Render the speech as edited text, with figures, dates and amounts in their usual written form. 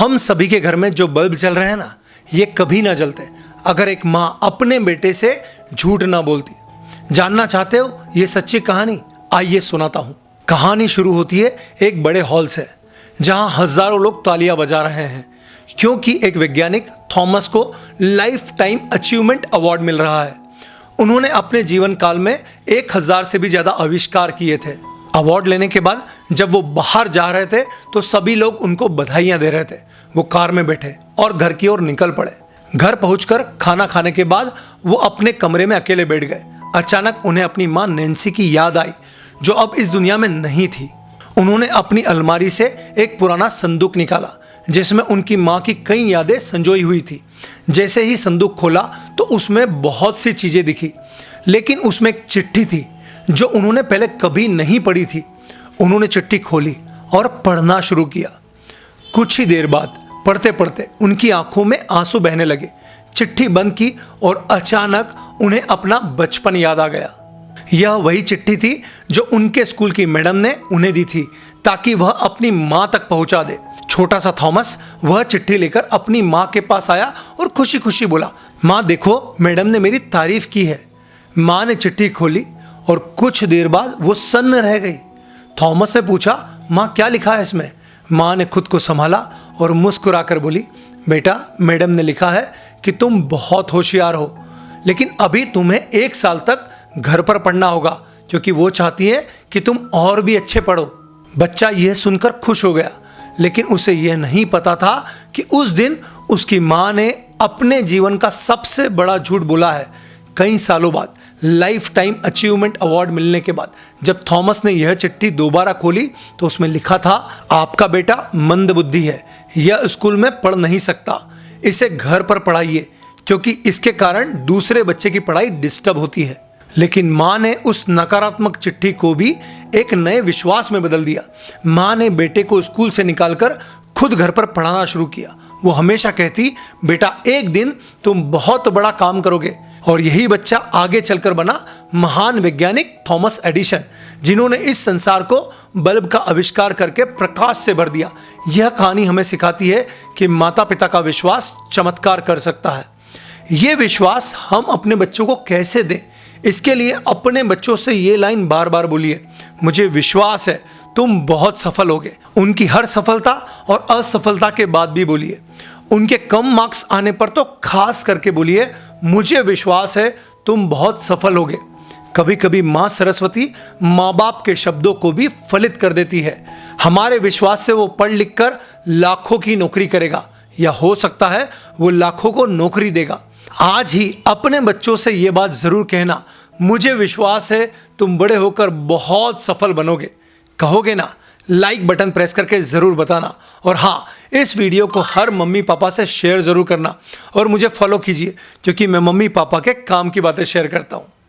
हम सभी के घर में जो बल्ब जल रहे हैं ना, ये कभी ना जलते अगर एक माँ अपने बेटे से झूठ ना बोलती। जानना चाहते हो ये सच्ची कहानी? आइए सुनाता हूँ। कहानी शुरू होती है एक बड़े हॉल से, जहाँ हजारों लोग तालियां बजा रहे हैं क्योंकि एक वैज्ञानिक थॉमस को लाइफ टाइम अचीवमेंट अवार्ड मिल रहा है। उन्होंने अपने जीवन काल में 1000 से भी ज्यादा आविष्कार किए थे। अवार्ड लेने के बाद जब वो बाहर जा रहे थे तो सभी लोग उनको बधाइयां दे रहे थे। वो कार में बैठे और घर की ओर निकल पड़े। घर पहुंचकर खाना खाने के बाद वो अपने कमरे में अकेले बैठ गए। अचानक उन्हें अपनी माँ नैन्सी की याद आई, जो अब इस दुनिया में नहीं थी। उन्होंने अपनी अलमारी से एक पुराना संदूक निकाला जिसमें उनकी माँ की कई यादें संजोई हुई थी। जैसे ही संदूक खोला तो उसमें बहुत सी चीजें दिखी, लेकिन उसमें एक चिट्ठी थी जो उन्होंने पहले कभी नहीं पढ़ी थी। उन्होंने चिट्ठी खोली और पढ़ना शुरू किया। कुछ ही देर बाद पढ़ते पढ़ते उनकी आंखों में आंसू बहने लगे। चिट्ठी बंद की और अचानक उन्हें अपना बचपन याद आ गया। यह वही चिट्ठी थी जो उनके स्कूल की मैडम ने उन्हें दी थी ताकि वह अपनी माँ तक पहुंचा दे। छोटा सा थॉमस वह चिट्ठी लेकर अपनी माँ के पास आया और खुशी खुशी बोला, माँ देखो, मैडम ने मेरी तारीफ की है। माँ ने चिट्ठी खोली और कुछ देर बाद वो सन्न रह गई। थॉमस ने पूछा, माँ क्या लिखा है इसमें? माँ ने खुद को संभाला और मुस्कुराकर बोली, बेटा, मैडम ने लिखा है कि तुम बहुत होशियार हो, लेकिन अभी तुम्हें 1 साल तक घर पर पढ़ना होगा क्योंकि वो चाहती है कि तुम और भी अच्छे पढ़ो। बच्चा यह सुनकर खुश हो गया, लेकिन उसे यह नहीं पता था कि उस दिन उसकी माँ ने अपने जीवन का सबसे बड़ा झूठ बोला है। कई सालों बाद लाइफ टाइम अचीवमेंट अवार्ड मिलने के बाद जब थॉमस ने यह चिट्ठी दोबारा खोली तो उसमें लिखा था, आपका बेटा मंदबुद्धि है, यह स्कूल में पढ़ नहीं सकता, इसे घर पर पढ़ाइए क्योंकि इसके कारण दूसरे बच्चे की पढ़ाई डिस्टर्ब होती है। लेकिन माँ ने उस नकारात्मक चिट्ठी को भी एक नए विश्वास में बदल दिया। माँ ने बेटे को स्कूल से निकालकर खुद घर पर पढ़ाना शुरू किया। वो हमेशा कहती, बेटा, एक दिन तुम बहुत बड़ा काम करोगे। और यही बच्चा आगे चलकर बना महान वैज्ञानिक थॉमस एडिसन, जिन्होंने इस संसार को बल्ब का आविष्कार करके प्रकाश से भर दिया। यह कहानी हमें सिखाती है कि माता पिता का विश्वास चमत्कार कर सकता है। ये विश्वास हम अपने बच्चों को कैसे दें, इसके लिए अपने बच्चों से ये लाइन बार बार बोलिए, मुझे विश्वास है तुम बहुत सफल होगे। उनकी हर सफलता और असफलता के बाद भी बोलिए। उनके कम मार्क्स आने पर तो खास करके बोलिए, मुझे विश्वास है तुम बहुत सफल होगे। कभी कभी माँ सरस्वती माँ बाप के शब्दों को भी फलित कर देती है। हमारे विश्वास से वो पढ़ लिख कर लाखों की नौकरी करेगा, या हो सकता है वो लाखों को नौकरी देगा। आज ही अपने बच्चों से ये बात जरूर कहना, मुझे विश्वास है तुम बड़े होकर बहुत सफल बनोगे। कहोगे ना? लाइक बटन प्रेस करके जरूर बताना। और हाँ, इस वीडियो को हर मम्मी पापा से शेयर जरूर करना और मुझे फॉलो कीजिए क्योंकि मैं मम्मी पापा के काम की बातें शेयर करता हूँ।